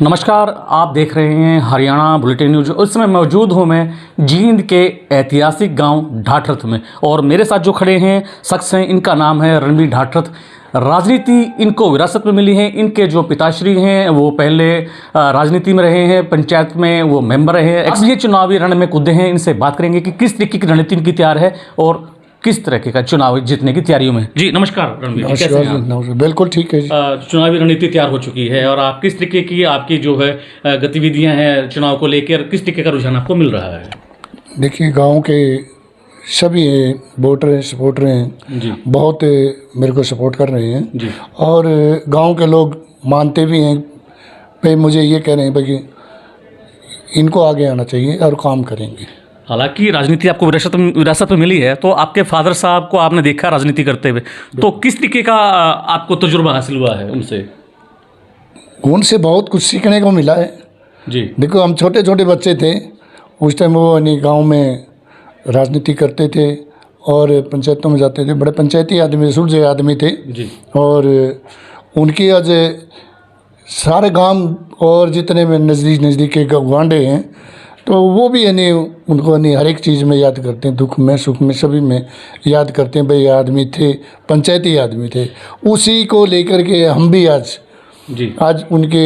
नमस्कार, आप देख रहे हैं हरियाणा बुलेटिन न्यूज। उस समय मौजूद हूँ मैं जींद के ऐतिहासिक गांव ढाठरथ में और मेरे साथ जो खड़े हैं शख्स हैं, इनका नाम है रणबीर ढाठरथ। राजनीति इनको विरासत में मिली है। इनके जो पिताश्री हैं वो पहले राजनीति में रहे हैं, पंचायत में वो मेंबर रहे हैं। अब ये चुनावी रण में कूदे हैं। इनसे बात करेंगे कि किस तरीके की रणनीति इनकी तैयार है और किस तरह का चुनाव जीतने की तैयारियों में। जी नमस्कार रणबीर, कैसे हैं आप? बिल्कुल ठीक है जी। चुनावी रणनीति तैयार हो चुकी है और आप किस तरीके की आपकी जो है गतिविधियां हैं चुनाव को लेकर, किस तरीके का रुझान आपको मिल रहा है? देखिए, गांव के सभी वोटर हैं, सपोर्टर हैं जी, बहुत मेरे को सपोर्ट कर रहे हैं जी, और गांव के लोग मानते भी हैं भाई, मुझे ये कह रहे हैं भाई कि इनको आगे आना चाहिए और काम करेंगे। हालांकि राजनीति आपको विरासत में मिली है, तो आपके फादर साहब को आपने देखा राजनीति करते हुए, तो किस तरीके का आपको तजुर्बा हासिल हुआ है उनसे? उनसे बहुत कुछ सीखने को मिला है। जी, देखो, हम छोटे छोटे बच्चे थे उस टाइम, वो यानी गांव में राजनीति करते थे और पंचायतों में जाते थे। बड़े पंचायती आदमी, सुलझे आदमी थे जी, और उनकी आज सारे गांव और जितने में नज़दीक के गवांडे हैं तो वो भी यानी उनको यानी हर एक चीज़ में याद करते हैं, दुख में सुख में सभी में याद करते हैं। भाई आदमी थे, पंचायती आदमी थे, उसी को लेकर के हम भी आज उनके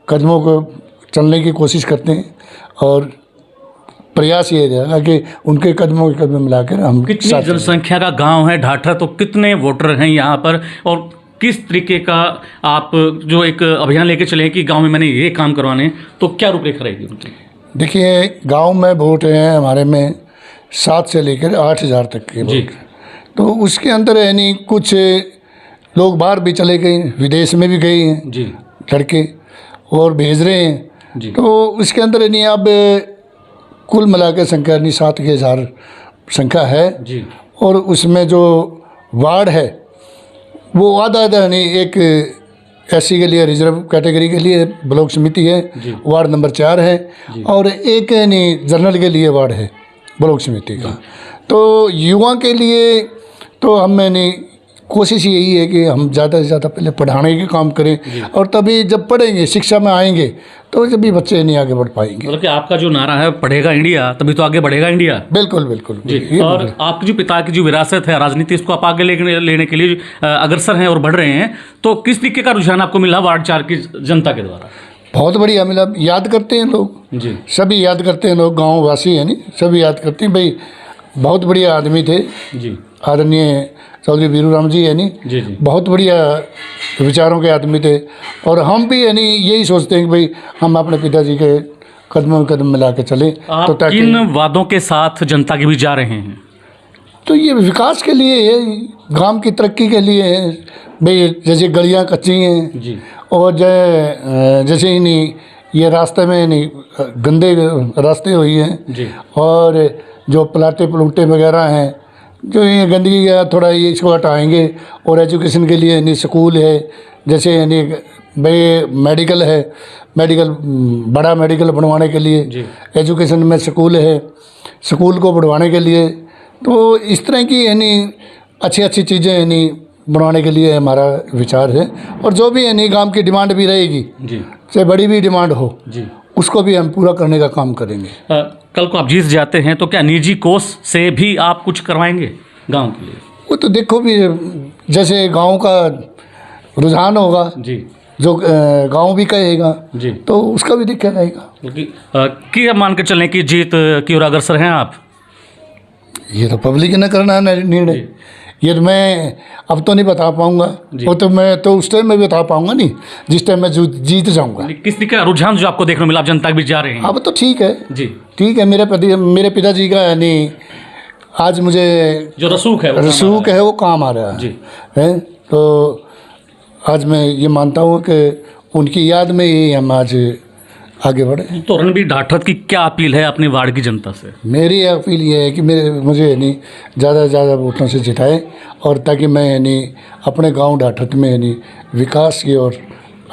कदमों को चलने की कोशिश करते हैं और प्रयास ये रहेगा कि उनके कदमों के कदम मिलाकर हम। कितनी जनसंख्या का गांव है ढाठरथ, तो कितने वोटर हैं यहाँ पर और किस तरीके का आप जो एक अभियान लेके चले कि गांव में मैंने ये काम करवाने, तो क्या रूपरेखा रहेगी उनकी? देखिए, गांव में वोट हैं हमारे में 7 से लेकर 8,000 तक के वोट। तो उसके अंदर यानी कुछ लोग बाहर भी चले गए, विदेश में भी गए हैं जी, लड़के और भेज रहे हैं जी। तो उसके अंदर यानी अब कुल मिलाकर संख्या यानी 7,000 संख्या है जी, और उसमें जो वार्ड है वो आधा यानी एक एससी के लिए, रिजर्व कैटेगरी के लिए ब्लॉक समिति है, वार्ड नंबर 4 है और एक यानी जनरल के लिए वार्ड है ब्लॉक समिति का। तो युवा के लिए तो हम यानी कोशिश यही है कि हम ज़्यादा से ज़्यादा पहले पढ़ाने के काम करें और तभी जब पढ़ेंगे, शिक्षा में आएंगे तो जब भी बच्चे नहीं आगे बढ़ पाएंगे। मतलब कि आपका जो नारा है पढ़ेगा इंडिया तभी तो आगे बढ़ेगा इंडिया। बिल्कुल बिल्कुल जी। और आपकी जो पिता की जो विरासत है राजनीति, इसको आप आगे लेने के लिए अग्रसर हैं और बढ़ रहे हैं, तो किस तरीके का रुझान आपको मिला वार्ड 4 की जनता के द्वारा? बहुत बढ़िया मिला। याद करते हैं लोग जी, सभी याद करते हैं, लोग गाँव वासी है नहीं सभी याद करते हैं भाई बहुत बढ़िया आदमी थे जी, आदरणीय चौधरी वीरू राम जी है नी, जी, जी, बहुत बढ़िया विचारों के आदमी थे और हम भी यानी यही सोचते हैं कि भाई हम अपने पिताजी के कदमों में कदम मिला के चले। आप तो ताकि किन वादों के साथ जनता के बीच जा रहे हैं? तो ये विकास के लिए है, गांव की तरक्की के लिए है भाई। जैसे गलियां कच्ची हैं जी, और जैसे ही नहीं ये रास्ते में नहीं गंदे रास्ते हुई हैं जी, और जो प्लाटे वगैरह हैं, जो ये गंदगी है थोड़ा ये इसको हटाएंगे और एजुकेशन के लिए यानी स्कूल है, जैसे यानी भाई मेडिकल है, बड़ा मेडिकल बनवाने के लिए एजुकेशन में स्कूल है, स्कूल को बढ़वाने के लिए। तो इस तरह की यानी अच्छी चीज़ें यानी बनवाने के लिए हमारा विचार है और जो भी यानी गांव की डिमांड भी रहेगी, चाहे बड़ी भी डिमांड हो जी, उसको भी हम पूरा करने का काम करेंगे। कल को आप जीत जाते हैं तो क्या निजी कोष से भी आप कुछ करवाएंगे गांव के लिए? वो तो देखो भी, जैसे गांव का रुझान होगा जी, जो गांव भी कहेगा जी, तो उसका भी देखा जाएगा। कि अब मान के चलें कि जीत की ओर अग्रसर हैं आप? ये तो पब्लिक ने करना है निर्णय, ये तो मैं अब तो नहीं बता पाऊंगा, वो तो मैं तो उस टाइम में भी बता पाऊंगा नहीं जिस टाइम मैं जीत जाऊंगा। किस तरीके का रुझान जो आपको देखने को मिला, आप जनता के बीच जा रहे हैं? अब तो ठीक है जी, ठीक है। मेरे पिताजी का यानी आज मुझे जो रसूख है वो काम आ रहा है जी, है तो आज मैं ये मानता हूँ कि उनकी याद में ही हम आज आगे बढ़े। तो रणबीर ढाठरथ की क्या अपील है अपने वार्ड की जनता से? मेरी अपील ये है कि मुझे यानी ज़्यादा से ज़्यादा वोटों से जिताए और ताकि मैं यानी अपने गांव ढाठरथ में यानी विकास की ओर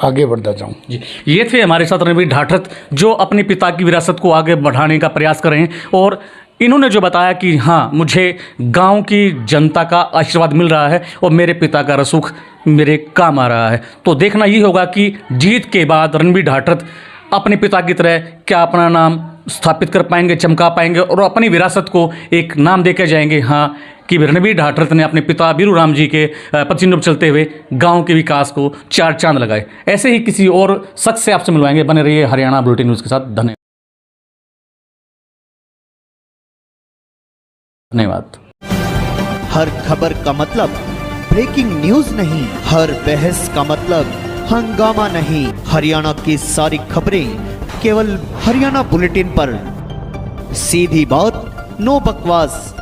आगे बढ़ता जाऊँ। जी, ये थे हमारे साथ रणबीर ढाठरथ जो अपने पिता की विरासत को आगे बढ़ाने का प्रयास कर रहे हैं और इन्होंने जो बताया कि हाँ, मुझे गांव की जनता का आशीर्वाद मिल रहा है और मेरे पिता का रसूख मेरे काम आ रहा है। तो देखना ये होगा कि जीत के बाद रणबीर ढाठरथ अपने पिता की तरह क्या अपना नाम स्थापित कर पाएंगे, चमका पाएंगे और अपनी विरासत को एक नाम देकर जाएंगे, हाँ, कि रणबीर ढाठरथ ने अपने पिता बीरू राम जी के पदचिह्नों पर चलते हुए गांव के विकास को चार चांद लगाए। ऐसे ही किसी और शख्स से आपसे मिलवाएंगे। बने रहिए हरियाणा बुलेटिन न्यूज़ के साथ। धन्यवाद। हर खबर का मतलब ब्रेकिंग न्यूज नहीं, हर बहस का मतलब हंगामा नहीं। हरियाणा की सारी खबरें केवल हरियाणा बुलेटिन पर। सीधी बात, नो बकवास।